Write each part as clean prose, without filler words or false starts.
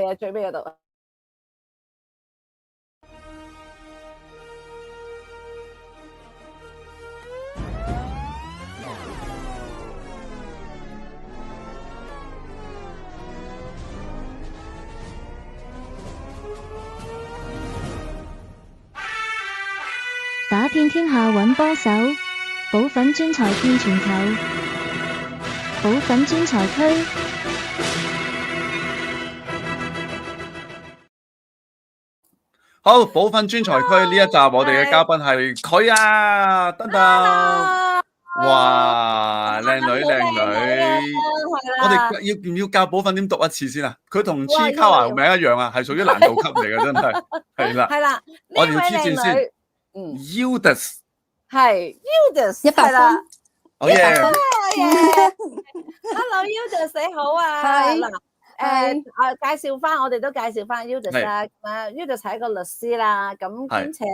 係啊，最尾嗰度。打遍天下揾波手，補粉專才遍全球，補粉專才區。好，補粉專才區呢一集我哋嘅嘉賓係佢啊，登登，哇，靚女靚女，我哋要唔要教補粉點讀一次先啊？佢同 Chikawa 名一樣啊，係屬於難度級嚟嘅，真係係啦，係啦，我哋要挑戰先。Eudes 係 Eudes 係啦，好嘢 ，Hello Eudes 你好啊，嗱。介紹翻，我哋都介紹翻 Eudes 啦。Eudes 係一個律師啦，咁兼且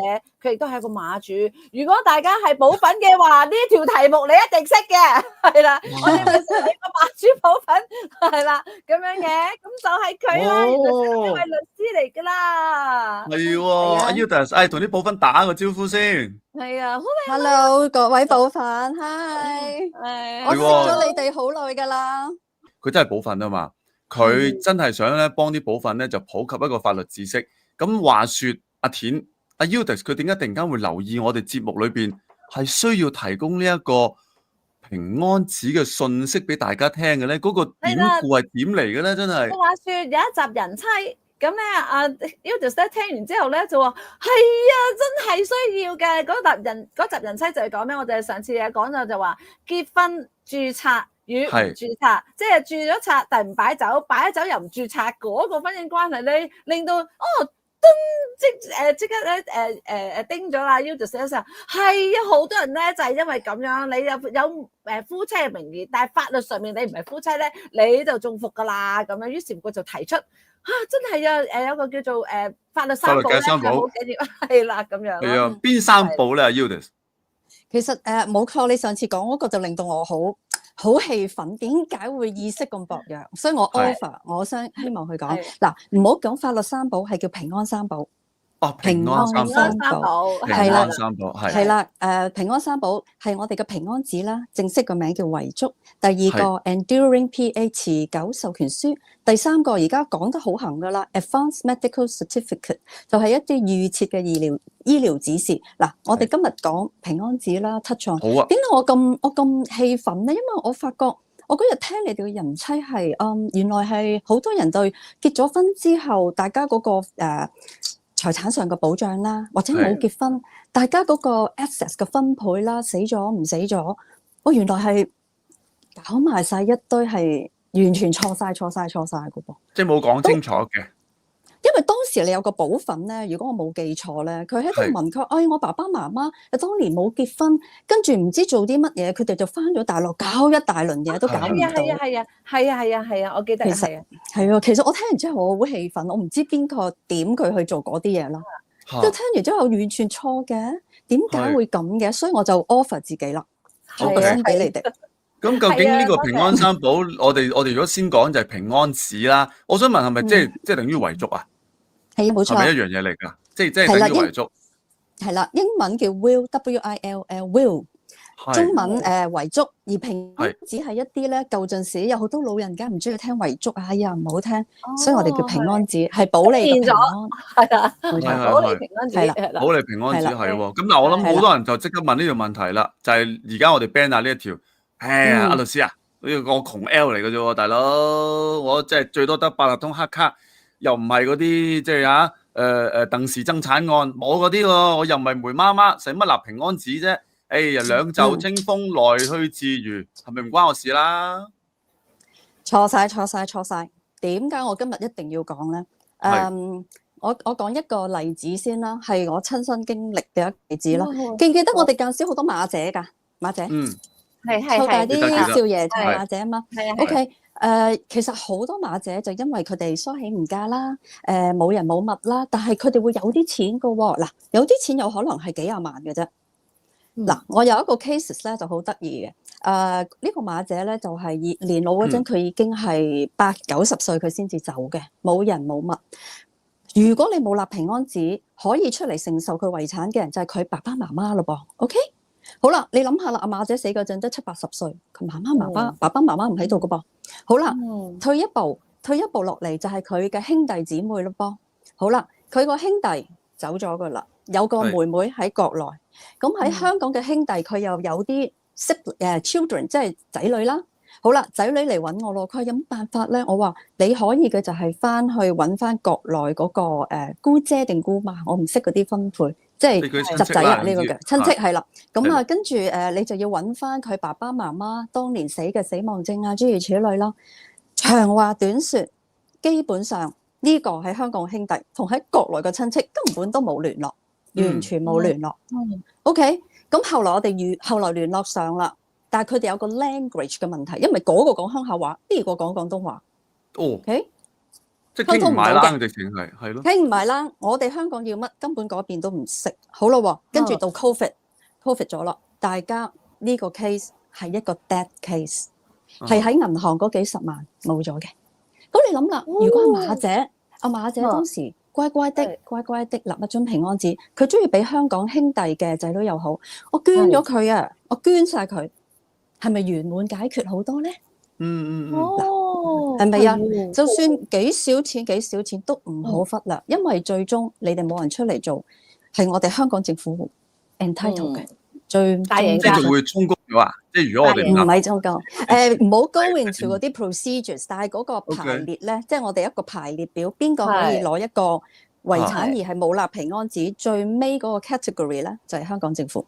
佢亦都係一個馬主。如果大家係補粉嘅話，呢條題目你一定識嘅，係啦。我哋咪成為個馬主補粉，係啦，咁樣嘅，咁就係佢啦，呢位律師嚟噶啦。係喎，阿 Eudes，同啲補粉打個招呼先。係啊 ，Hello 各位補粉 ，Hi，我識咗你哋好耐噶啦。佢真係補粉啊嘛。佢真係想咧幫啲補粉咧就普及一個法律知識。咁話說阿田阿 Eudes 佢點解突然間會留意我哋節目裏邊係需要提供呢一個平安紙嘅信息俾大家聽嘅咧？嗰個典故係點嚟嘅咧？真係話說有一集人妻咁咧，阿 Eudes 咧聽完之後咧就話係啊，真係需要嘅。嗰集人妻就係講咩？我哋上次嘢講咗就話結婚註冊與唔註冊，即係註咗冊但唔擺酒，擺咗酒又唔註冊嗰個婚姻關係咧，令到即刻咧叮咗啦 Eudes 嘅時候，係啊，好多人咧就係因為咁樣，你有夫妻嘅名義，但係法律上面你唔係夫妻咧，你就中伏噶啦咁樣。於是乎就提出真係啊有個叫做法律三寶咧，好緊要係啦咁樣。係啊，邊三寶咧 Eudes？其實冇錯，你上次講嗰個就令到我好氣憤，點解會意識咁薄弱？所以我 offer，我希望佢講嗱，唔好講法律三寶，係叫平安三寶。哦，平安三寶，係啦，三寶係啦，平安三寶係我哋嘅平安紙啦，正式個名叫遺囑。第二個 Enduring PA 持久授權書。第三個而家講得好行噶啦 ，Advanced Medical Certificate 就係一啲預設嘅醫療指示。嗱，我哋今日講平安紙啦 ，touch on。好啊。點解我咁氣憤咧？因為我發覺我嗰日聽你哋嘅人妻係，原來係好多人對結咗婚之後，大家嗰個財產上嘅保障啦，或者冇結婚，大家嗰個 access 嘅分配啦，死咗唔死咗，我原來係搞埋晒一堆係完全錯晒嘅噃，即係冇講清楚嘅。因為當時你有個補粉咧，如果我冇記錯咧，佢喺度問佢，我爸爸媽媽當年冇結婚，跟住唔知做啲乜嘢，佢哋就翻咗大陸搞一大輪嘢，都搞唔到。係啊，我記得係啊。係啊，其實我聽完之後我好氣憤，我唔知邊個點佢去做嗰啲嘢啦。即係聽完之後完全錯嘅，點解會咁嘅？所以我就 offer 自己啦，我先俾你哋。咁究竟呢個平安三寶，我哋如果先講就係平安紙啦。我想問係咪即係等於遺囑啊？係冇錯，係咪一樣嘢嚟㗎？即係等於遺囑。係啦，英文叫 will，W-I-L-L，will。中文遺囑，而平安紙係一啲咧舊陣時有好多老人家唔中意聽遺囑啊，哎呀唔好聽，所以我哋叫平安紙，係保你嘅平安。係啊，保你平安紙係啦，保你平安紙係喎。咁嗱，我諗好多人就即刻問呢條問題啦，就係而家我哋 ban 下呢一條。阿律師啊，呢個我窮 L 嚟嘅啫喎，大佬，我即係最多得八達通黑卡，又唔係嗰啲即係鄧氏爭產案，冇嗰啲喎，我又唔係梅媽媽，使乜立平安紙啫？哎呀，兩袖清風來去自如，係咪唔關我事啦？錯晒。點解我今日一定要講咧？我講一個例子先啦，係我親身經歷嘅一個例子啦。記唔記得我哋教師好多馬姐㗎？馬姐，湊大啲少爺就馬姐啊嘛。OK，其實好多馬姐就因為佢哋梳起唔嫁啦，冇人冇物啦，但係佢哋會有啲錢㗎喎。嗱，有啲錢有可能係幾廿萬嘅啫。嗱，我有一個 cases 咧就好得意嘅，呢個馬姐咧就係年老嗰陣，佢已經係80-90歲，佢先至走嘅，冇人冇物。如果你冇立平安紙，可以出嚟承受佢遺產嘅人就係佢爸爸媽媽咯噃。OK， 好啦，你諗下啦，阿馬姐死嗰陣得70-80歲，佢爸爸媽媽唔喺度噶噃。好啦，退一步落嚟就係佢嘅兄弟姊妹咯噃。好啦，佢個兄弟走咗噶啦，有個妹妹喺國內，咁喺香港嘅兄弟佢又有啲children， 即係仔女啦。好啦，仔女嚟揾我咯，佢話有乜辦法咧？我話你可以嘅就係翻去揾翻國內嗰個姑姐定姑媽，我唔識嗰啲分配，即係侄仔啊呢個嘅親戚係啦。咁啊，跟住你就要揾翻佢爸爸媽媽當年死嘅死亡證啊，諸如此類咯。長話短説，基本上呢個喺香港兄弟同喺國內嘅親戚根本都冇聯絡，完全冇聯絡。OK， 咁後來我哋後來聯絡上啦。但係佢哋有個 language 嘅問題，因為嗰個講鄉下話，呢個講廣東話。OK， 即係傾唔埋啦，直情係咯。傾唔埋啦，我哋香港要乜，根本嗰邊都唔識。好咯，跟住到 COVID 咗啦，大家呢個 case 係一個 dead case，係喺銀行嗰幾十萬冇咗嘅。咁你諗啦，如果阿馬姐當時乖乖的立一張平安紙，佢中意俾香港兄弟嘅仔女又好，我捐咗佢啊，我捐晒佢。係咪圓滿解決好多咧？係咪啊？就算幾少錢都唔好忽略，因為最終你哋冇人出嚟做，係我哋香港政府 entitled 嘅最大贏家。即係會充公咗啊！即係如果我哋唔係充公，唔好 go into 嗰啲 procedures， 但係嗰個排列咧，即係我哋一個排列表，邊個可以攞一個遺產而係冇立平安紙，最尾嗰個 category 咧就係香港政府。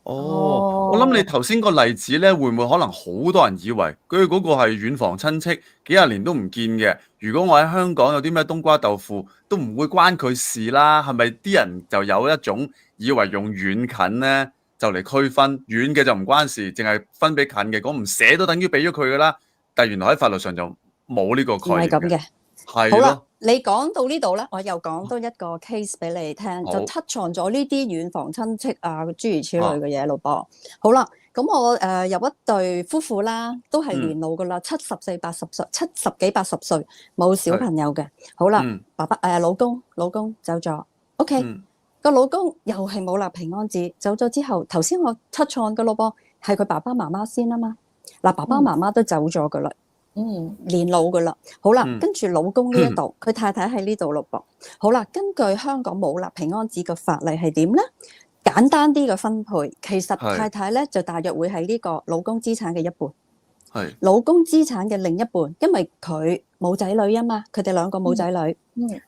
我諗你頭先個例子咧，會唔會可能好多人以為佢嗰個係遠房親戚，幾廿年都唔見嘅？如果我喺香港有啲咩冬瓜豆腐，都唔會關佢事啦。係咪啲人就有一種以為用遠近咧就嚟區分，遠嘅就唔關事，淨係分俾近嘅，講唔寫都等於俾咗佢噶啦。但係原來喺法律上就冇呢個概念嘅。唔係咁嘅。係咯。好啦，你講到呢度咧，我又講多一個 case 俾你聽，就 touch on 咗呢啲遠房親戚啊，諸如此類嘅嘢咯噃。好啦，咁我有一對夫婦啦，都係年老噶啦，70幾80歲，冇小朋友嘅。好啦，爸爸老公走咗 ，OK，個老公又係冇立平安紙，走咗之後，頭先我 touch on 嘅咯噃，係佢爸爸媽媽先啊嘛。嗱，爸爸媽媽都走咗噶啦。年老噶啦，好啦，跟住老公呢一度，佢太太喺呢度咯噃。好啦，根據香港冇立平安紙嘅法例係點咧？簡單啲嘅分配，其實太太咧就大約會係呢個老公資產嘅一半，係老公資產嘅另一半，因為佢冇仔女啊嘛，佢哋兩個冇仔女，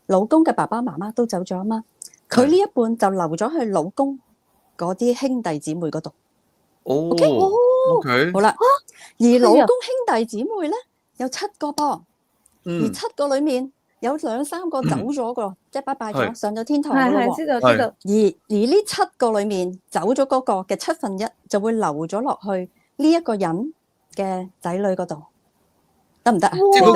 老公嘅爸爸媽媽都走咗啊嘛，佢呢一半就留咗去老公嗰啲兄弟姊妹嗰度。OK， 好啦，而老公兄弟姊妹咧。有7個噃，而7個裏面有2-3個走咗個，即係拜拜咗，上咗天堂咯喎。知道。而呢7個裏面走咗嗰個嘅1/7就會留咗落去呢一個人嘅仔女嗰度，得唔得啊？即係嗰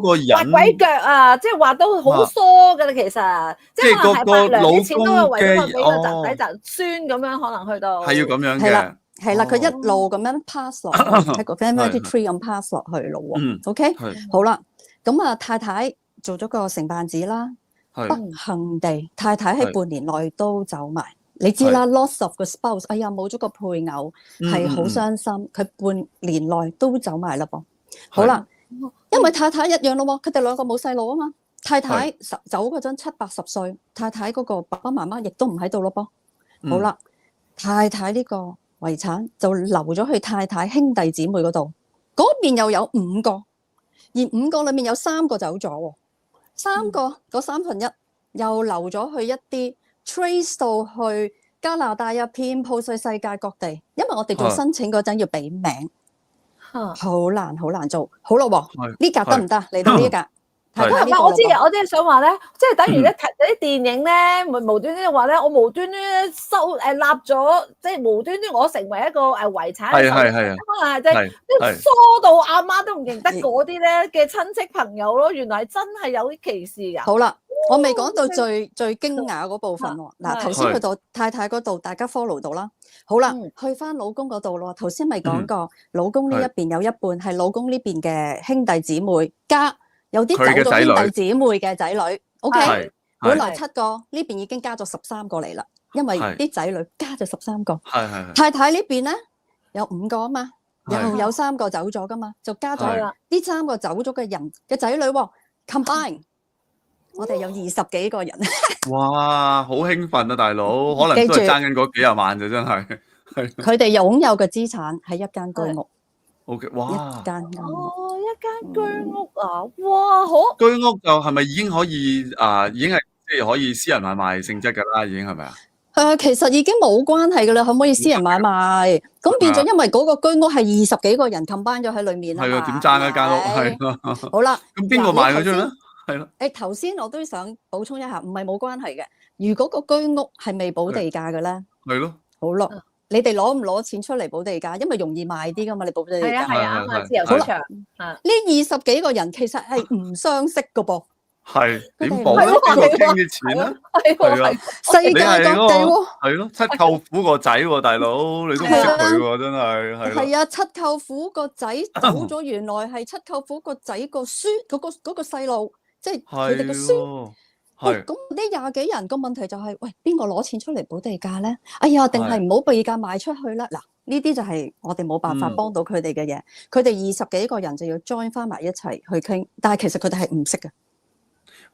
個人畫鬼腳啊！即係畫到好疏㗎啦，其實即係可能係伯娘啲錢都係為咗俾個侄仔侄孫咁樣，可能去到係要咁樣嘅。係啦，佢一路咁樣 pass 落去，喺個 family tree 咁 pass 落去咯喎。OK， 好啦，咁啊太太做咗個承辦子啦，不幸地太太喺半年內都走埋。你知啦 ，loss of 個 spouse， 哎呀冇咗個配偶係好傷心，佢半年內都走埋啦噃。好啦，因為太太一樣咯喎，佢哋兩個冇細路啊嘛。太太走嗰陣70-80歲，太太嗰個爸爸媽媽亦都唔喺度咯噃。好啦，太太呢個遺產就留咗去太太兄弟姊妹嗰度，嗰邊又有5個，而5個裏面有3個走咗喎，3個嗰1/3又留咗去一啲 trace 到去加拿大入遍佈世界各地，因為我哋做申請嗰陣要俾名，好難做，好咯喎，呢格得唔得？嚟到呢格。我知嘅，我即係想話咧，即係等於啲電影咧，無端端話咧，我無端端立咗，即係無端端我成為一個遺產，可能係即係疏到阿媽都唔認得嗰啲咧嘅親戚朋友咯，原來真係有啲歧視㗎。好啦，我未講到最驚訝嗰部分喎。嗱，係頭先去到太太嗰度，大家 follow 到啦。好啦，嗯去翻老公嗰度咯。頭先咪講過，老公呢一邊有一半係老公呢邊嘅兄弟姊妹，加有啲走佢嘅仔女咗兄弟姊妹嘅仔女。OK，係本來7個，呢邊已經加咗13個嚟啦，因為係啲仔女加咗13個。係太太呢邊咧有5個啊嘛，係又有3個走咗噶嘛，就加咗係啦，呢3個走咗嘅人嘅仔女喎，combine，我哋有20幾個人。哇，好興奮啊，大佬，可能都係爭緊嗰幾廿萬啫，真係。係佢哋擁有嘅資產係一間居屋， OK，一哇！間居屋。哦，一間居屋啊，哇，好居屋就係咪已經可以已經係即係可以私人買賣性質㗎啦？已經係咪啊？其實已經冇關係㗎啦，可唔可以私人買賣？咁變咗，因為嗰個居屋係20幾個人 combine 咗喺裏面啊嘛。係啊，點爭一間屋？係係咯。好啦，咁邊個賣佢出去咧？係咯。頭先我都想補充一下，唔係冇關係嘅。如果個居屋係未補地價嘅咧，係咯。好咯，你哋攞唔攞錢出嚟補地價？因為容易賣啲㗎嘛，你補地價。係啊係啊，啱啊，自由好啦市場啊，呢20幾個人其實係唔相識㗎噃，係點佢哋補咧？係喎邊個傾啲錢咧？係喎係啊。世界你係各地喎。係咯，七舅父個仔喎，大佬，你都唔識佢喎，真係係咯。係啊，七舅父個仔走咗，原來係七舅父個仔個孫嗰個細路，即係佢哋個孫。喎。喂，係咁呢20幾人個問題就係，喂，邊個攞錢出嚟補地價咧？哎呀，定係唔好地價賣出去啦？嗱，呢啲就係我哋冇辦法幫到佢哋嘅嘢。佢哋20幾個人就要 join 翻埋一齊去傾，但係其實佢哋係唔識嘅。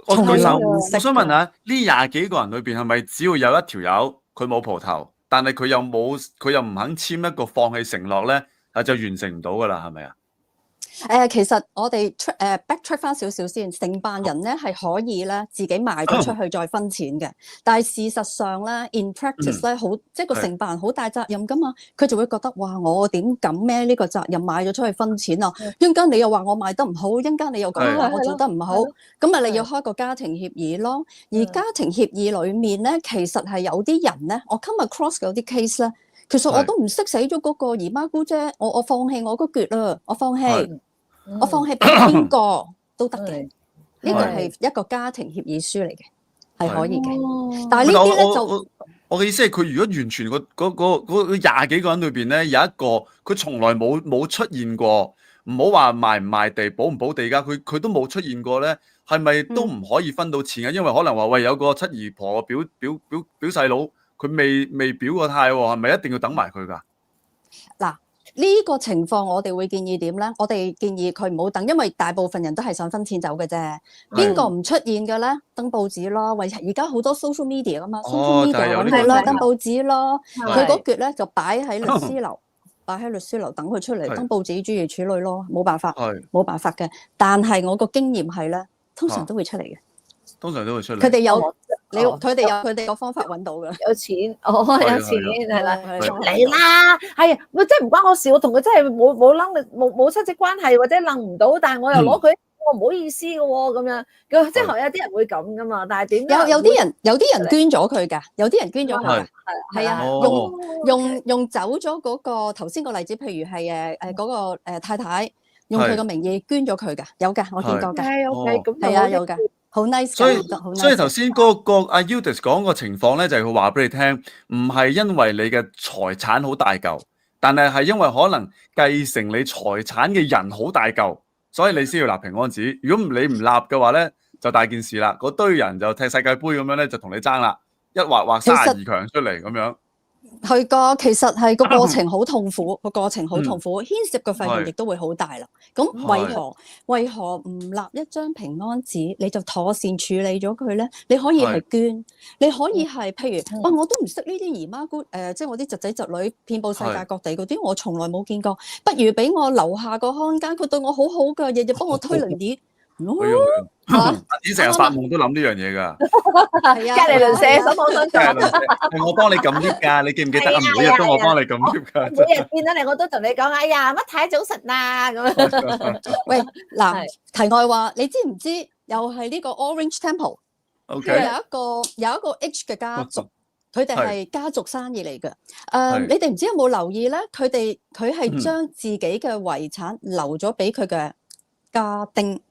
從來我唔識想問下，呢廿幾個人裏邊係咪只要有一條友佢冇蒲頭，但係佢又唔肯簽一個放棄承諾咧，就完成唔到噶啦，係咪啊？其實我哋backtrack 翻少少先，承辦人咧係可以咧自己賣咗出去再分錢嘅，但係事實上咧 in practice 咧好，即係個承辦人好大責任噶嘛，佢就會覺得哇，我點敢孭呢個責任賣咗出去分錢啊？一陣間你又話我賣得唔好，一陣間你又講話我做得唔好，咁咪你要開個家庭協議咯。而家庭協議裡面咧，其實係有啲人咧，我 come across 有啲 case 咧，其實我都唔識死咗嗰個姨媽姑姐，我放棄我嗰橛啦，我放棄。我放棄俾邊個都得嘅，呢個係一個家庭協議書嚟嘅，係可以嘅。但係呢啲咧就我嘅意思係，佢如果完全嗰廿幾個人裏邊咧，有一個佢從來冇出現過，唔好話賣唔賣地、補唔補地價，佢都冇出現過咧，係咪都唔可以分到錢嘅？因為可能話喂，有個七姨婆表細佬，佢未表過態喎，係咪一定要等埋佢㗎？嗱。呢個情況我哋會建議點咧？我哋建議佢唔好等，因為大部分人都係想分錢走嘅啫。邊個唔出現嘅咧？登報紙咯，喂！而家好多 social media 噶嘛，social media 揾佢啦，登報紙咯。佢嗰橛咧就擺喺律師樓，等佢出嚟登報紙諸如此類咯，冇辦法，冇辦法嘅。但係我個經驗係咧，通常都會出嚟嘅。通常都會出嚟。佢哋有佢哋有佢哋個方法揾到嘅。有錢，有錢係啦，嚟啦，係啊，咪真係唔關我事，我同佢真係冇能力，冇親戚關係，或者諗唔到，但係我又攞佢，我唔好意思嘅喎，咁樣，即係有啲人會咁噶嘛，但係點？有啲人捐咗佢㗎，有啲人捐咗佢㗎，係啊，用走咗嗰個頭先個例子，譬如係嗰個太太用佢個名義捐咗佢㗎，有㗎，我見過㗎，OK，咁係啊，有㗎。好 nice，所以頭先個阿 Eudes 講個情況咧，就係佢話俾你聽，唔係因為你嘅財產好大嚿，但係因為可能繼承你財產嘅人好大嚿，所以你先要立平安紙。如果你唔立嘅話咧，就大件事啦。嗰堆人就踢世界盃咁樣咧，就同你爭啦，一劃32強出嚟咁樣。係噶，其實係個過程好痛苦，個過程好痛苦，牽涉嘅費用亦都會好大啦。咁為何唔立一張平安紙，你就妥善處理咗佢咧？你可以係捐，你可以係譬如，我都唔識呢啲姨媽姑，即係我啲侄仔侄女遍佈世界各地嗰啲，我從來冇見過。不如俾我樓下個看更，佢對我好好㗎，日日幫我推輪椅。阿子成日發夢都諗呢樣嘢㗎，係啊，隔離鄰舍手網相助，係我幫你撳 lift 㗎，你記唔記得啊？每日都我幫你撳 lift 㗎，每日見到你我都同你講，哎呀，乜太早晨啊咁樣。喂，嗱，題外話，你知唔知又係呢個 Orange Temple？ 有一個 H 嘅家族，佢哋係家族生意嚟嘅。你哋唔知有冇留意咧？佢係將自己嘅遺產留咗俾佢嘅家丁。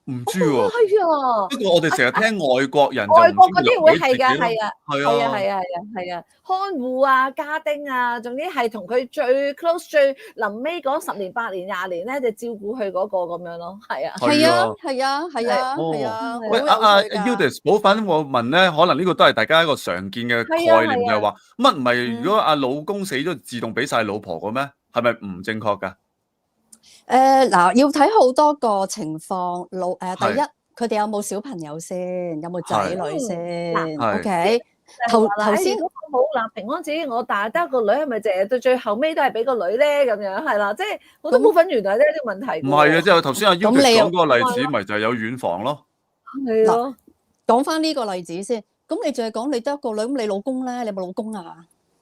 唔知喎。係啊。不過我哋成日聽外國人就唔外國嗰知啲會係㗎，留俾自己咯。係啊，係係啊，啊，係啊，係啊，係啊，看護啊、家丁啊，總之係同佢最 close、最臨尾嗰10年、8年、20年咧，就照顧佢嗰個咁樣咯，係啊，係啊係啊。係啊係啊係哦，啊，喂，好阿有趣㗎。 Eudes 補粉，我問咧，可能呢個都係大家一個常見嘅係啊，概念，就係係啊，話乜唔係如嗯果阿老公死咗自動俾晒老婆嘅咩？係咪唔正確㗎？嗱，要睇好多個情況。第一，係佢哋有冇小朋友先，有冇仔係女先係？OK，就係話啦，頭先如果我冇嗱平安紙，我但係得個女，係咪淨係到最後尾都係俾個女咧？咁樣係啦，即係好多咁部分原來呢啲問題唔係嘅，嘅即係頭先阿咁 Eudes 你又講嗰個例子，咪就係有乳房咯。喎，係咯，講翻呢個例子先。咁你淨係講你得一個女，咁你老公咧？你有冇老公啊？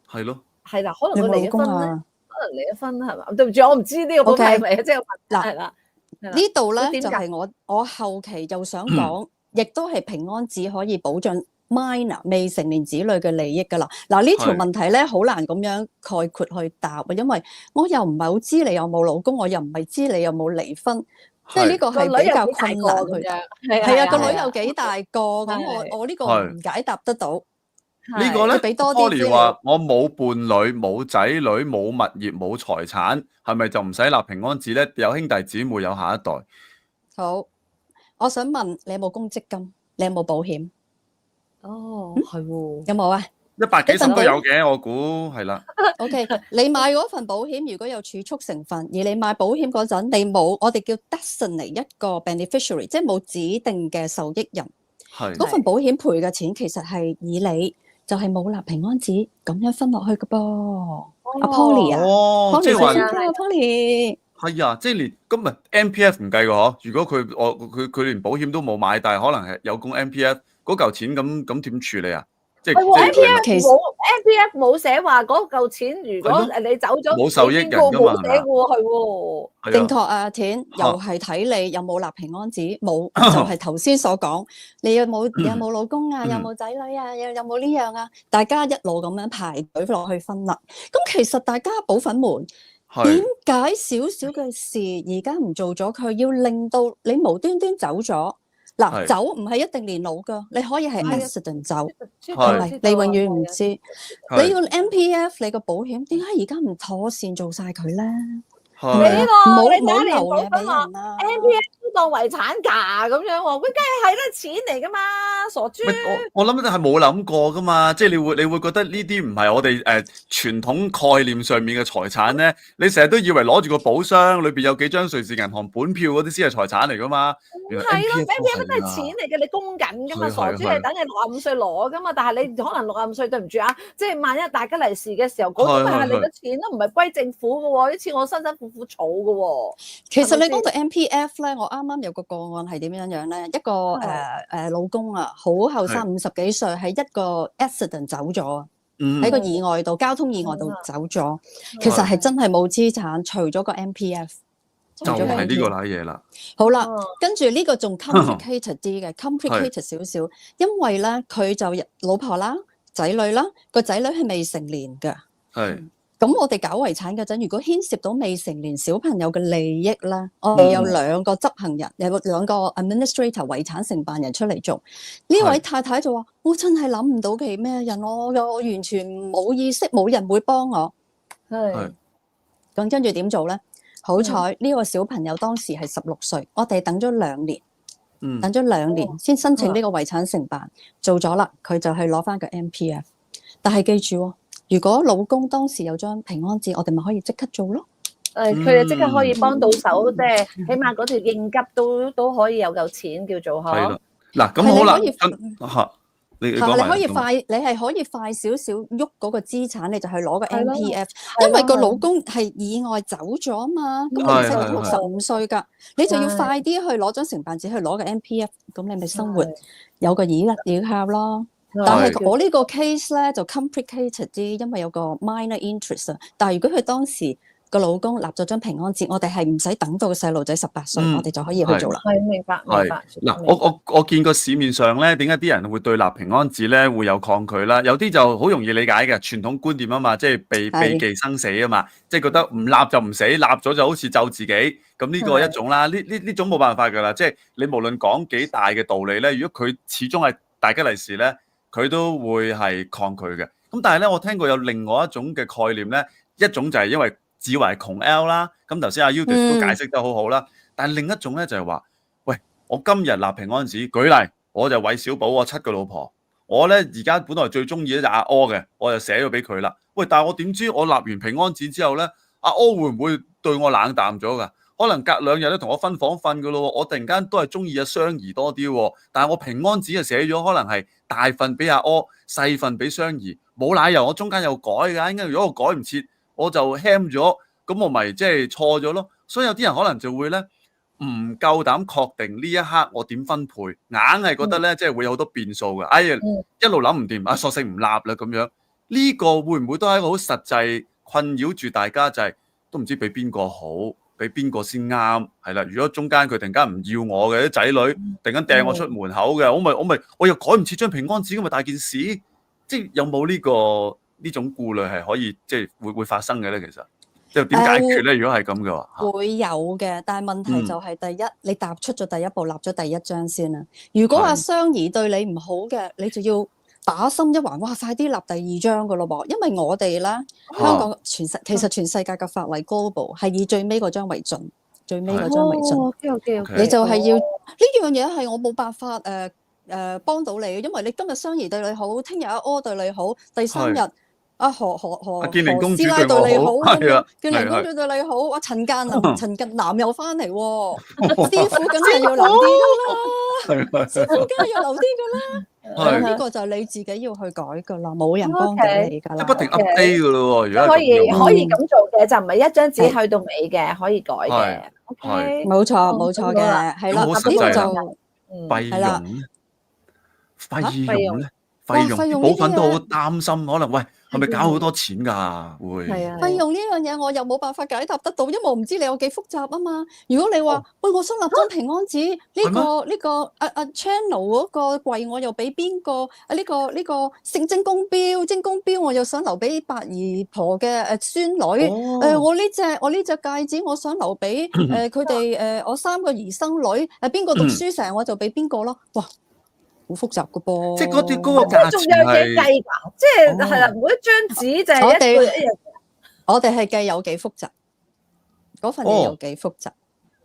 係咯，係啦，可你有冇老能佢離咗婚咧，公啊？可能離咗婚係嘛？對唔住，我唔知呢個部分 OK 係咪啊？即係問嗱係啦，係啦呢度咧咁點解就係我後期又想講，亦都係平安紙可以保障 minor 未成年子女嘅利益㗎啦。嗱，呢條係問題咧好難咁樣概括去答啊，因為我又唔係好知你有冇老公，我又唔係知你有冇離婚，即係呢個個女係比較有幾大困難去。個咁樣？係係啊，個係女有幾大個咁，係我呢個係唔解答得到。呢個咧你俾多啲資 Polly 料話我冇伴侶、冇仔女、冇物業、冇財產，係咪就唔使立平安紙咧？有兄弟姊妹，有下一代。好，我想問你有冇公積金？你有冇保險？哦，係喎，有冇啊100幾十都有嘅，我估係啦。 ？OK，你買嗰份保險如果有儲蓄成分，而你買保險嗰陣你冇，我哋叫 designate 一個 beneficiary，即係冇指定嘅受益人。係嗰份保險賠嘅錢其實係以你就係冇立平安紙咁樣分落去嘅噃。阿 Polly 啊哦，即，Polly 係話細心聽啊，Polly。係啊，即係連今日 MPF 唔計嘅嗬。如果佢連保險都冇買，但係可能係有供 MPF 嗰嚿錢咁點處理啊？即係係喎即係，MPF 其實冇 MPF 冇寫話嗰嚿錢，如果係咯你走咗冇受益人俾邊個㗎嘛冇寫嘅喎，係喎。係啊正確啊，田嚇又係睇你有冇立平安紙，冇就係頭先所講，你有冇老公啊，有冇仔女啊，有冇呢樣啊？大家一路咁樣排隊落去分啦。咁其實大家補粉們點係解少少嘅事而家唔做咗佢，要令到你無端端走咗？嗱，係走唔係一定年老噶，你可以係係 accident 走，係係咪？你永遠唔知。係你要 MPF 你個保險，點解而家唔妥善做晒佢咧？係係咪啊？呢個唔好唔好你打年留嘢俾保嘛人啦。 MPF 都當遺產㗎咁樣喎，佢梗係都係錢嚟㗎嘛，傻豬。喂，我諗係冇諗過噶嘛，即係你會覺得呢啲唔係我哋傳統概念上面嘅財產咧？你成日都以為攞住個寶箱裏邊有幾張瑞士銀行本票嗰啲先係財產嚟噶嘛？原來係咯 MPF ，MPF 都係錢嚟嘅，你供緊㗎嘛，係傻豬係係等你65歲攞㗎嘛，但係你可能65歲對唔住啊，即係萬一大吉利是嘅時候，嗰啲咪係你嘅錢咯，唔係歸政府嘅喎，啲錢我辛辛苦苦儲嘅喎。其實你係咪講到 MPF 咧，我啱啱有個個案係點樣樣咧？一個老公啊，好後生50幾歲，喺一個 accident 走咗，喺個意外度，交通意外度走咗。其實係真係冇資產，除咗個 MPF，就係呢個賴嘢啦。好啦，哦跟住呢個仲 complicated 啲嘅，complicated 少少，因為咧佢就老婆啦、仔女啦，個仔女係未成年㗎。係咁我哋搞遺產嗰陣，如果牽涉到未成年小朋友嘅利益啦，我哋有兩個執行人，有兩個 administrator 遺產承辦人出嚟做。呢位太太就話：我真係諗唔到佢咩人，我完全冇意識，冇人會幫我。係咁跟住點做咧？好彩呢個小朋友當時係16歲，我哋等咗2年，等咗2年先申請呢個遺產承辦，做咗啦，佢就去攞翻個 MPF。但係記住喎。如果老公當時有張平安紙，我哋咪可以即刻做咯。佢哋即刻可以幫到手，即係起碼嗰條應急都可以有嚿錢叫做係嗬。啦，嗱咁好啦，係你可以嚇你你講埋可以快，你係可以快少少喐嗰個資產，你就去攞個 MPF，因為個老公係意外走咗啊嘛，咁你先65歲㗎，你就要快啲去攞張承辦紙去攞個 MPF，咁你咪生活有個倚靠咯。但係我呢個 case 咧就 complicated 啲，因為有個 minor interest 啊。但係如果佢當時個老公立咗張平安紙，我哋係唔使等到個細路仔18歲，嗯我哋就可以去做啦。係明白明係白。嗱，我見過市面上咧，點解啲人會對立平安紙咧會有抗拒啦？有啲就好容易理解嘅，傳統觀念啊嘛，即係避忌生死啊嘛，即係覺得唔立就唔死，立咗就好似咒自己。咁呢個係一種啦，呢種冇辦法㗎啦，即係你無論講幾大嘅道理咧，如果佢始終係大吉利是咧，佢都會係抗拒嘅。咁但係咧，我聽過有另外一種嘅概念咧，一種就係因為自以為係窮 L 啦，咁頭先阿 Udo 都解釋得好好啦。但係另一種咧就係話，喂，我今日立平安紙，舉例，我就韋小寶，我7個老婆，我咧而家本來最中意咧就阿柯嘅，我就寫咗俾佢啦。喂，但係我點知我立完平安紙之後咧，阿柯會唔會對我冷淡咗㗎？可能隔2日咧同我分房瞓㗎咯，我突然間都係中意阿雙兒多啲喎，但係我平安紙就寫咗，可能係大份俾阿柯，細份俾雙兒，冇理由我中間有改㗎，應該如果我改唔切，我就輕咗，咁我咪即係錯咗咯。所以有啲人可能就會咧唔夠膽確定呢一刻我點分配，硬係覺得咧即係會有好多變數嘅。哎呀，一路諗唔掂，啊索性唔立啦咁樣。呢個會唔會都係一個好實際困擾住大家，就係都唔知俾邊個好，俾邊個先啱係啦。如果中間佢突然間唔要我嘅啲仔女，突然間掟我出門口嘅，我又改唔切張平安紙咁咪大件事，即係有冇呢種顧慮係可以即係會發生嘅咧？其實即係點解決咧？如果係咁嘅話，會有嘅，但係問題就係第一，你踏出咗第一步，立咗第一張先啦。如果阿雙兒對你唔好嘅，你就要打心一橫，哇！快啲立第2張嘅咯噃，因為我哋啦，香港其實全世界嘅法例 global 係以最尾嗰張為準，最尾嗰張為準。你就係要呢樣嘢係我冇辦法幫到你，因為你今日雙兒對你好，聽日阿柯對你好，第3日阿何建寧公主師奶對你好，係啊，建寧公主對你好，哇！陳近南又翻嚟喎，師傅梗係要留啲㗎啦，師傅梗係要留啲㗎啦。呢個就你自己要去改㗎啦，冇人幫到你㗎啦。即係不停 update 㗎咯喎，如果可以咁做嘅，就唔係一張紙去到尾嘅，可以改嘅。OK，冇錯嘅，係啦，呢個就費用咧，費用部分都好擔心，可能喂係咪搞好多錢㗎？會費用呢樣嘢我又冇辦法解答得到，因為我唔知你有幾複雜啊嘛。如果你話喂，我想立張平安紙，呢個channel 嗰個櫃我又俾邊個？呢個聖精公標我又想留俾八姨婆嘅孫女。我呢隻戒指我想留俾佢哋我3個兒生女。邊個讀書成我就俾邊個咯。哇！好複雜嘅噃，即係嗰個價錢仲有嘢計㗎，即係啦，每一張紙就係一個我哋係計有幾複雜，嗰份嘢有幾複雜。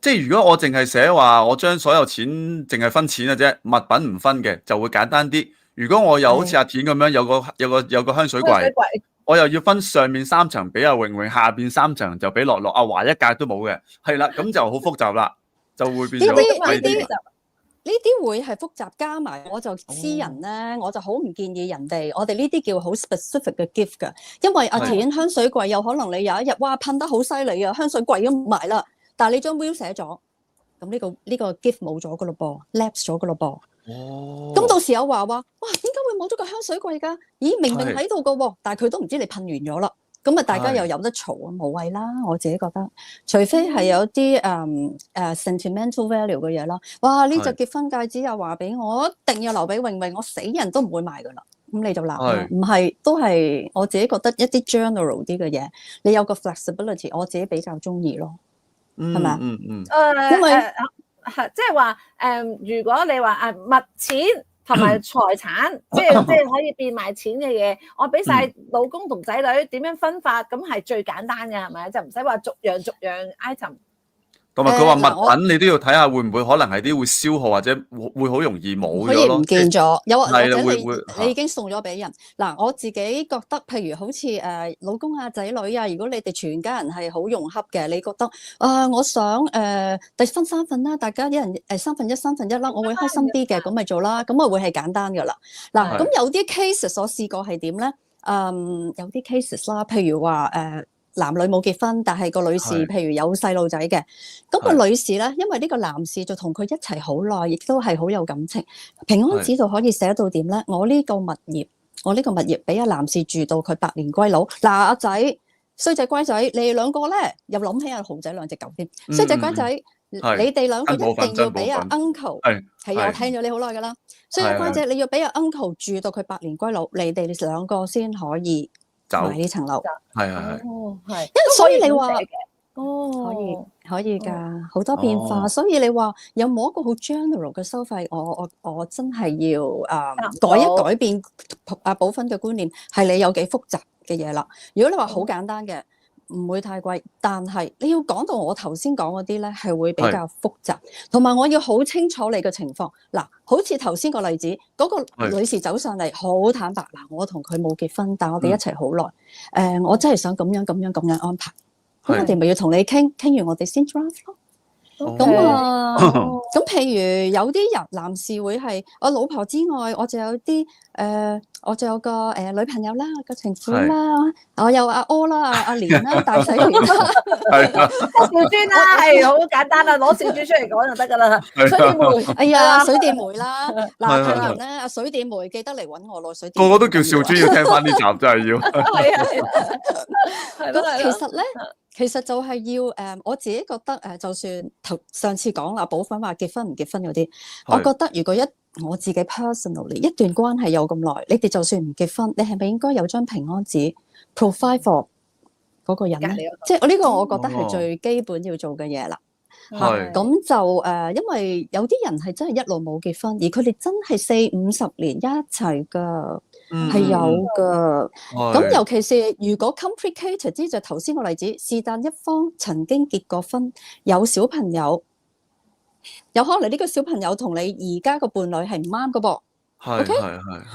即係如果我淨係寫話，我將所有錢淨係分錢嘅啫，物品唔分嘅，就會簡單啲。如果我又好似阿田咁樣有個香水櫃，我又要分上面3層俾阿榮榮，下邊3層就俾樂樂，阿華一格都冇嘅，係啦，咁就好複雜啦，就會變咗貴啲。呢啲會係複雜，加埋我就私人咧，我就好唔建議人哋。我哋呢啲叫好 specific 嘅 gift 㗎，因為阿田香水櫃有可能你有一日哇噴得好犀利啊，香水櫃都埋啦，但係你將 will 寫咗，咁呢個 gift 冇咗㗎咯噃 lapse 咗㗎咯噃。咁到時有話哇點解會冇咗個香水櫃㗎？咦明明喺度㗎喎，但係佢都唔知你噴完咗啦。咁啊，大家又有得嘈啊，無謂啦！我自己覺得，除非係有啲sentimental value 嘅嘢啦。哇！呢隻結婚戒指又話俾我，一定要留俾榮榮，我死人都唔會賣噶啦。咁你就鬧啦，唔係都係我自己覺得一啲 general 啲嘅嘢，你有個 flexibility，我自己比較中意咯，係咪啊？因為即係話如果你話物錢同埋財產，即係可以變賣錢嘅嘢，我俾晒老公同仔女點樣分法，咁係最簡單嘅，係咪？就唔使話逐樣 item。同埋佢話物品你都要睇下會唔會可能係啲會消耗或者會好容易冇咗咯，可以唔見咗，有或者你已經送咗俾人。嗱，我自己覺得，譬如好似老公啊、仔女啊，如果你哋全家人係好融洽嘅，你覺得我想分3份啦，大家一人1/3啦，我會開心啲嘅，咁咪做啦，咁啊會係簡單噶啦。嗱，咁有啲 cases 我試過係點咧？有啲 cases 啦，譬如話男女冇結婚，但係個女士譬如有細路仔嘅，咁個女士咧，因為呢個男士就同佢一齊好耐，亦都係好有感情。平安紙就可以寫到點咧？我呢個物業俾阿男士住到佢百年歸老。嗱，阿仔衰仔乖仔，你哋兩個咧又諗起阿豪仔兩隻狗添。衰仔乖仔，你哋兩個一定要俾阿 uncle 係我聽咗你好耐㗎啦。衰仔乖仔，你要俾阿 uncle 住到佢百年歸老，你哋兩個先可以買呢層樓。係哦，係，因為所以你話哦，可以㗎，好多變化。所以你話有冇一個好 general 嘅收費？我真係要改變寶芬嘅觀念，係你有幾複雜嘅嘢啦。如果你話好簡單嘅，唔會太貴，但係你要講到我頭先講嗰啲咧，係會比較複雜，同埋我要好清楚你嘅情況。嗱，好似頭先個例子，嗰個女士走上嚟好坦白，嗱，我同佢冇結婚，但我哋一齊好耐，我真係想咁樣安排。咁我哋咪要同你傾完我哋先 draft 咯。咁咁譬如有啲人男士會係我老婆之外，我就有啲我就有個女朋友啦，個情婦啦，我有阿柯啦、阿蓮啦、大細蓮啦，少尊啦，係好簡單啦，攞少尊出嚟講就得㗎啦。水電煤，哎呀，水電煤啦，嗱，太陽咧，阿水電煤記得嚟揾我攞水電煤。個個都叫少尊要聽翻呢集，真係要。係咯，其實咧。其實就係要我自己覺得就算上次講啦，寶芬話結婚唔結婚嗰啲，我覺得如果我自己 personally 一段關係有咁耐，你哋就算唔結婚，你係咪應該有張平安紙 provide for 嗰個人咧？即係呢個我覺得係最基本要做嘅嘢啦。咁就因為有啲人係真係一路冇結婚，而佢哋真係40-50年一齊㗎。係有㗎，咁尤其是如果 complicated 啲就頭先個例子，是但一方曾經結過婚，有小朋友，有可能呢個小朋友同你而家個伴侶係唔啱㗎噃。OK，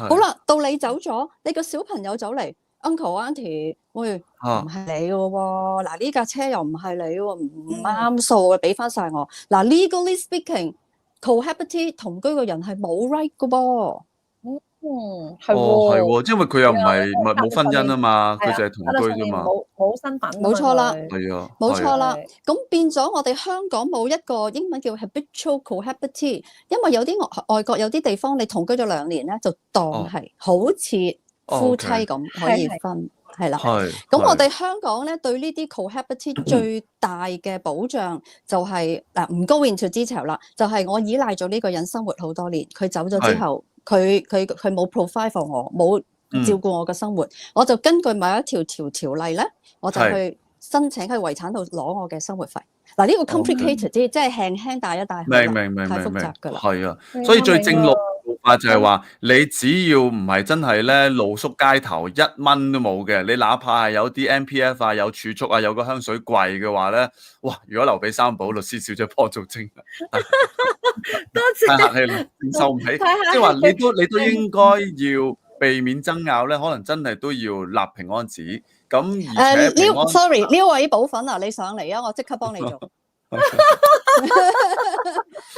好啦，到你走咗，你個小朋友走嚟 ，uncle auntie，喂，唔係你嘅喎，嗱呢架車又唔係你喎，唔啱數嘅，俾翻晒我。嗱 legally speaking，cohabiting 同居嘅人係冇 right 㗎噃。係喎，因為佢又唔係冇婚姻啊嘛，佢就係同居啫嘛，冇身份，冇錯啦，係啊，冇錯啦。咁變咗我哋香港冇一個英文叫 habitual cohabiting， 因為有啲外國有啲地方你同居咗2年咧，就當係好似夫妻咁可以分，係啦。咁我哋香港咧對呢啲 cohabiting 最大嘅保障就係唔 go into detail啦，就係我依賴咗呢個人生活好多年，佢走咗之後。佢冇 provide for 我，冇照顧我嘅生活，我就根據某一條例咧，我就去申請喺遺產度攞我嘅生活費。嗱呢個 complicated 啲，即係輕帶一帶，明，太複雜㗎啦。係啊，所以最正路做法就係話，你只要唔係真係咧露宿街頭1蚊都冇嘅，你哪怕係有啲 MPF 啊、有儲蓄啊、有個香水櫃嘅話咧，哇！如果留俾三寶律師小姐幫我做證，多謝。太客氣啦，受唔起。即係話你都應該要避免爭拗咧，可能真係都要立平安紙。咁而且sorry 呢位寶粉啊，你上嚟啊，我即刻幫你做。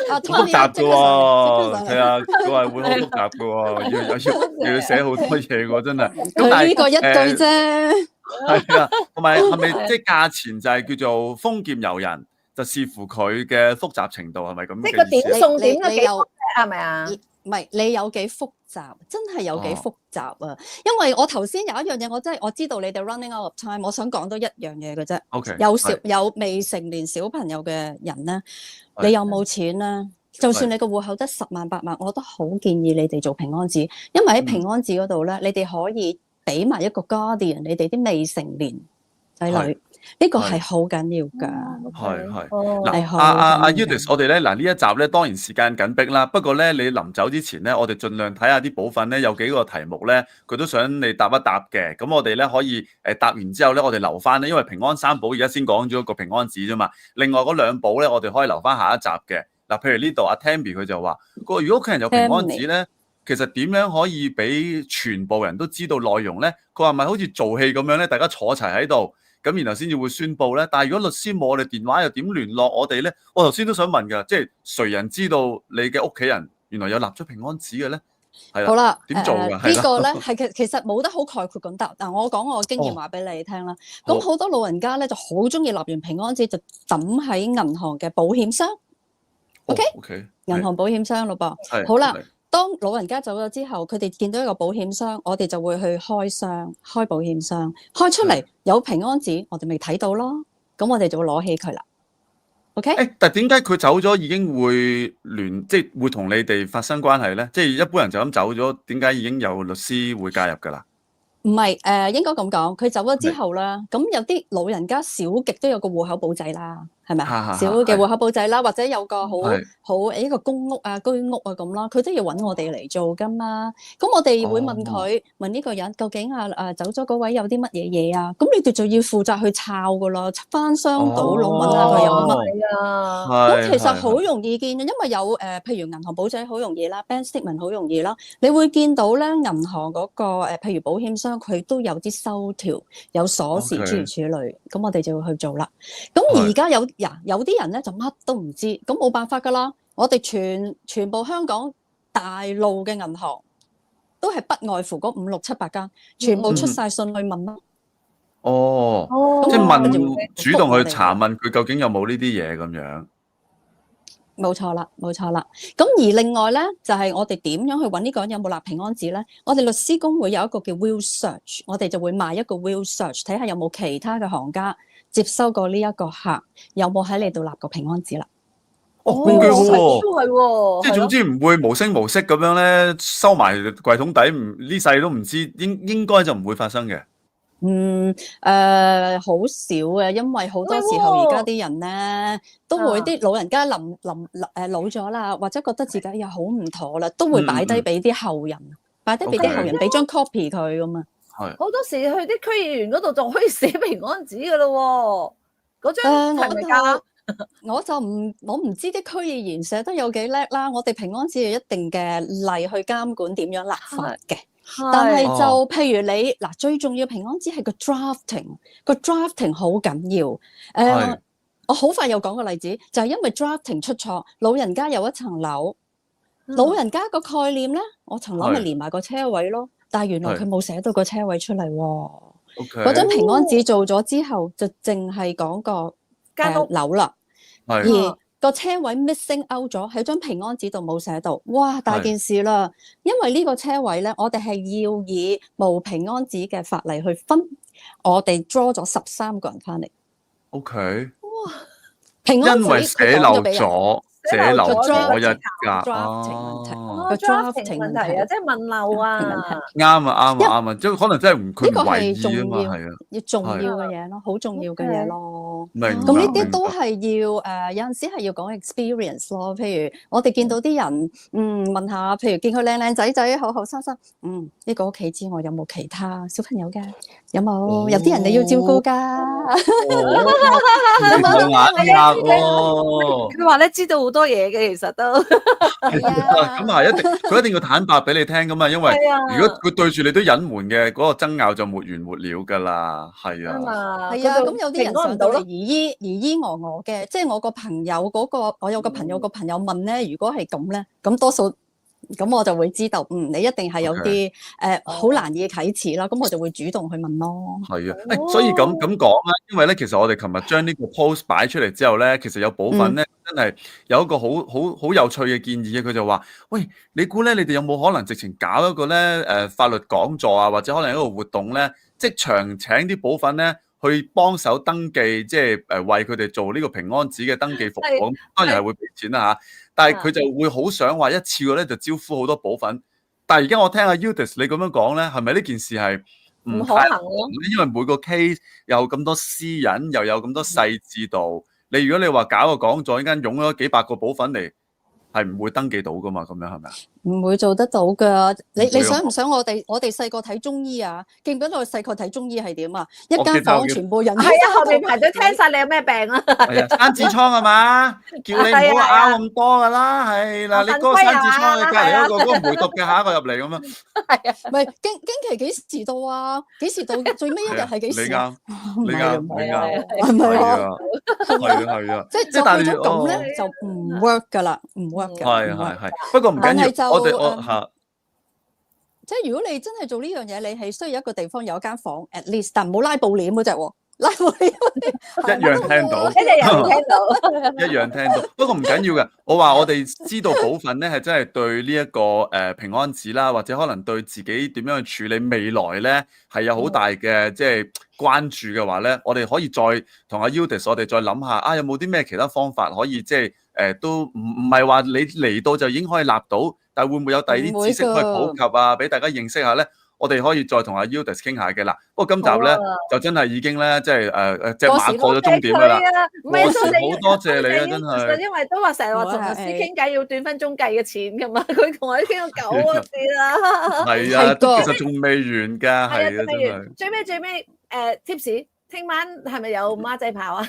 好複雜㗎喎，係啊，佢話會好複雜㗎喎，要寫好多嘢喎，真係。佢呢個一句啫。係啊，同埋係咪即係價錢就係叫做豐儉由人，就視乎佢嘅複雜程度係咪咁嘅意思？即係個點送點嘅幾複雜係咪啊？唔係你有幾複雜，真係有幾複雜啊！因為我頭先有一樣嘢，我知道你哋 running out of time， 我想講多一樣嘢嘅啫。OK， 有未成年小朋友嘅人咧，你有冇錢咧？就算你個戶口得10萬8萬，我都好建議你哋做平安紙，因為喺平安紙嗰度咧，你哋可以俾埋一個 guardian， 你哋啲未成年仔女。呢個係好緊要㗎，係嗱，阿 Eudes， 我哋咧嗱呢一集咧當然時間緊迫啦，不過咧你臨走之前咧，我哋盡量睇下啲寶粉咧有幾個題目咧，佢都想你答一答嘅，咁我哋咧可以答完之後咧，我哋留翻咧，因為平安三寶而家先講咗個平安紙啫嘛，另外嗰2寶咧，我哋可以留翻下一集嘅。嗱，譬如呢度阿 Tammy 佢就話，如果屋企人有平安紙咧，其實點樣可以俾全部人都知道內容咧？佢話咪好似做戲咁樣咧，大家坐齊喺度。咁然後先至會宣佈咧，但係如果律師冇我哋電話，又點聯絡我哋咧？我頭先都想問㗎，即係誰人知道你嘅屋企人原來有立咗平安紙嘅咧？係啦，好啦，點做㗎？呢個咧係其實冇得好概括咁答。嗱，我講我經驗話俾你聽啦。咁好多老人家咧就好中意立完平安紙就抌喺銀行嘅保險箱。OK， 銀行保險箱咯噃。好啦。當老人家走咗之後，佢哋見到一個保險箱，我哋就會去開保險箱，開出嚟有平安紙，我哋咪睇到咯。咁我哋就會攞起佢啦。OK？但點解佢走咗已經會即係會同你哋發生關係咧？即係一般人就咁走咗，點解已經有律師會介入㗎啦？唔係應該咁講，佢走咗之後啦，咁有啲老人家少極都有個戶口簿仔啦，係咪啊？少嘅戶口簿仔啦，或者有個好一個公屋啊、居屋啊咁啦，佢都要揾我哋嚟做噶嘛。咁我哋會問佢，問呢個人究竟走咗嗰位有啲乜嘢嘢啊？咁你哋就要負責去抄噶啦，翻箱倒籠揾下佢有乜啊。咁其實好容易見嘅，因為有譬如銀行簿仔好容易啦 ，bank statement 好容易啦，你會見到咧銀行嗰個譬如保險箱佢都有啲收條、有鎖匙諸如此類，咁我哋就會去做啦。咁而家有啲人咧就乜都唔知，咁冇辦法噶啦。我哋全部香港大陸嘅銀行都係不外乎嗰5、6、7、8間，全部出晒信去問咯。即係主動去查問佢究竟有冇呢啲嘢咁樣。冇錯啦。咁而另外咧，就係我哋點樣去揾呢個人有冇立平安紙咧？我哋律師公會有一個叫 Will Search， 我哋就會賣一個 Will Search， 睇下有冇其他嘅行家接收過呢一個客，有冇喺你度立過平安紙啦。幾好喎，都係喎。即係總之唔會無聲無息咁樣咧，收埋櫃桶底，呢世都唔知，應該就唔會發生嘅。好少嘅，因為好多時候而家啲人咧都會啲老人家老咗啦，或者覺得自己又好唔妥啦，都會擺低俾啲後人，擺低俾啲後人，俾張 copy 佢咁啊。係好多時去啲區議員嗰度仲可以寫平安紙噶咯喎，嗰張係咪㗎？我唔知啲區議員寫得有幾叻啦。我哋平安紙有一定嘅例去監管點樣立法嘅。但係就譬如你嗱，最重要平安紙係個 drafting 好緊要。我好快又講個例子，就係因為 drafting 出錯，老人家有一層樓，老人家個概念咧，我層樓咪連埋個車位咯，但係原來佢冇寫到個車位出嚟喎。嗰張平安紙做咗之後，就淨係講個樓啦，而個車位 missing out 咗喺張平安紙度冇寫到，哇大件事啦！因為呢個車位咧，我哋係要以無平安紙嘅法例去分，我哋 draw 咗13個人翻嚟。OK， 哇！平安紙因為寫漏咗一格個 drafting 問題啊，即係問漏啊。啱啊，即係可能真係佢唔為意啊嘛，係啊，要重要嘅嘢咯，好重要嘅嘢咯。明白。咁呢啲都係要有陣時係要講 experience 咯。譬如我哋見到啲人，問下，譬如見佢靚靚仔仔、後後生生，呢個屋企之外有冇其他小朋友㗎？有冇？有啲人你要照顧㗎。佢話咧知道好多嘢嘅，其實都咁係一定，佢一定要坦白俾你聽噶嘛，因為如果佢對住你都隱瞞嘅，嗰個爭拗就沒完沒了噶啦，係啊，係啊，咁有啲人上到嚟疑疑我嘅，即係我個朋友嗰個，我有個朋友個朋友問咧，如果係咁咧，咁多數。咁我就會知道，你一定係有啲好難以啟齒啦。咁我就會主動去問咯。係啊，所以咁講啦，因為咧，其實我哋琴日將呢個 post 擺出嚟之後咧，其實有部分咧真係有一個好有趣嘅建議嘅，佢就話：喂，你估咧，你哋有冇可能直情搞一個咧法律講座啊，或者可能一個活動咧，即場請啲保粉咧去幫手登記，即係為佢哋做呢個平安紙嘅登記服務。當然係會俾錢啦嚇。但係佢就會好想話一次過咧就招呼好多保粉，但係而家我聽阿 Eudes 你咁樣講咧，係咪呢件事係唔可行咯？因為每個 case 有咁多私隱，又有咁多細緻度，如果你話搞個講座，一間湧咗幾百個保粉嚟，係唔會登記到噶嘛？咁樣係咪啊？唔會做得到噶。你想唔想我哋細個睇中醫啊？記唔記得我細個睇中醫係點啊？一間房全部人係啊，後面排隊聽晒你有咩病啊？係啊，生痔瘡係嘛？叫你唔好咬咁多噶啦，係嗱，你嗰個生痔瘡，你隔離嗰個嗰個梅毒嘅下一個入嚟咁樣。係啊，唔係經期幾時到啊？幾時到？最尾一日係幾時？你啱，係咪啊？係啊，即係去咗咁咧，就唔 work 噶啦，唔 work。係，不過唔緊要，我嚇。即係如果你真係做呢樣嘢，你係需要一個地方有一間房 at least，但唔好拉布簾嗰隻喎。拉我呢一樣聽到。一日又聽到。一樣聽到，不過唔緊要嘅。我話我哋知道補粉咧，係真係對呢一個平安紙啦，或者可能對自己點樣去處理未來咧，係有好大嘅即係關注嘅話咧，我哋可以再同阿 Udis 我哋再諗下啊，有冇啲咩其他方法可以即係都唔係話你嚟到就已經可以立到，但係會唔會有第二啲知識可以普及啊，俾大家認識下咧？我哋可以再同阿 Udis 傾下嘅啦。不過今集咧就真係已經咧，即係隻馬過咗終點㗎啦。過時好多謝你啊，真係。因為都話成日話同律師傾偈要斷分鐘計嘅錢㗎嘛，佢同我傾到9個字啦。係啊，其實仲未完㗎，係啊，真係。最尾tips，聽晚係咪有孖仔跑啊？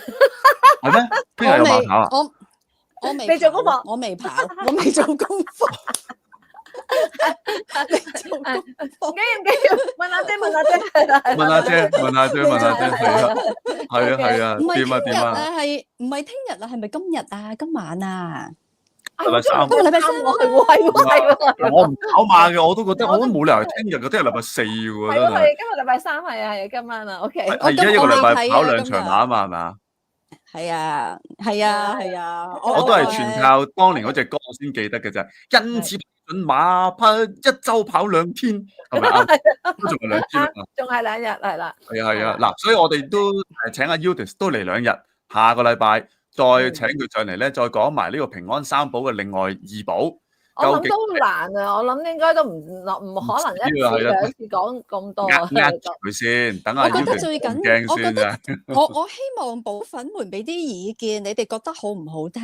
係咩？聽日有馬跑啊？我未未做功課，我未跑，我未做功課。未做功課，唔緊要，問阿姐，係啦，問阿姐，係啊，唔係聽日點啊？啊，係唔係聽日啊？係咪今日啊？今晚啊？禮拜三，今日禮拜三係我唔跑馬嘅，我都覺得我都冇理由聽日嘅，聽日禮拜4喎，真係。今日禮拜3係今晚啊 ，OK。係而家一個禮拜跑2場馬啊嘛，係咪啊？係啊，係啊，係啊，我都係全靠當年嗰隻歌我先記得嘅啫。因此準馬匹一週跑2天，係咪啊？都仲係2天啊？仲係2日，係啦。係啊，嗱，所以我哋都請阿 Udis 都嚟2日，下個禮拜再請佢上嚟咧，再講埋呢個平安3寶嘅另外2寶。我諗都難啊！我諗應該都唔可能一次兩次講咁多啊。壓住佢先，等阿 Udis 最緊驚先啊！我希望補粉們俾啲意見，你哋覺得好唔好聽？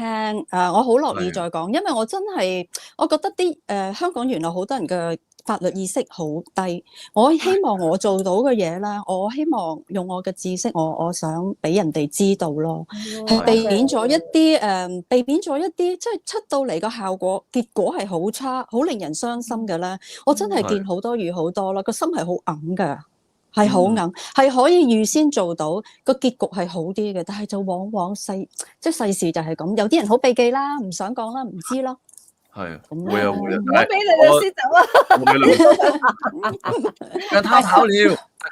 我好樂意再講，因為我真係我覺得啲香港原來好多人嘅法律意識好低。我希望我做到嘅嘢啦，我希望用我嘅知識，我想俾人哋知道咯，係避免咗一啲避免咗一啲即係出到嚟個效果結果係好差，好令人傷心嘅咧。我真係見好多遇好多啦，個心係好硬㗎。係好硬，係可以預先做到個結局係好啲嘅，但係就往往世事就係咁，有啲人好避忌啦，唔想講啦，唔知咯。係，會啊，唔好俾你律師走啊！讓他跑了，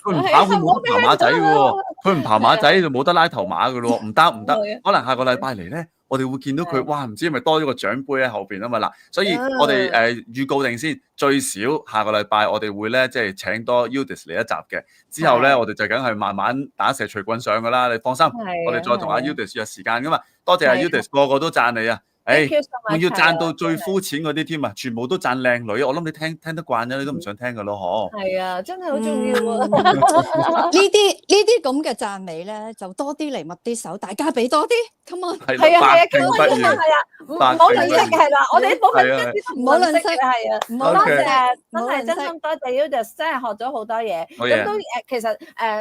佢唔跑佢冇得跑馬仔嘅喎，佢唔跑馬仔就冇得拉頭馬嘅咯，唔得，可能下個禮拜嚟咧。我哋會見到佢，哇！唔知係咪多咗個獎杯喺後邊啊嘛嗱，所以我哋預告定先，最少下個禮拜我哋會咧即係請多 Udis 嚟一集嘅，之後咧我哋就梗係慢慢打蛇隨棍上噶啦，你放心，我哋再同阿 Udis 約時間噶嘛，多謝阿 Udis，個個都讚你啊！仲要讚到最膚淺嗰啲添啊！全部都讚靚女，我諗你聽得慣咗，你都唔想聽噶咯，嗬？係啊，真係好重要啊！呢啲咁嘅讚美咧，就多啲嚟，密啲手，大家俾多啲 ，come on！係啊，唔好吝嗇係啦，我哋啲補品唔好吝嗇係啊，多謝，真係真心多謝 Udis，真係學咗好多嘢，咁都其實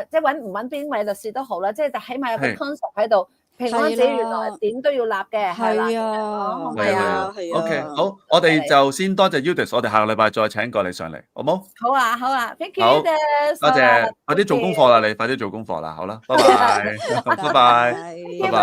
即係揾唔揾邊位律師都好啦，即係起碼有個 concept 喺度。平安紙原來點都要立嘅，係啊，OK，好，我哋就先多謝 Udis，我哋下個禮拜再請過你上嚟，好冇？好啊 ，thank you，多謝，快啲做功課啦，你快啲做功課啦，好啦，拜拜，拜拜。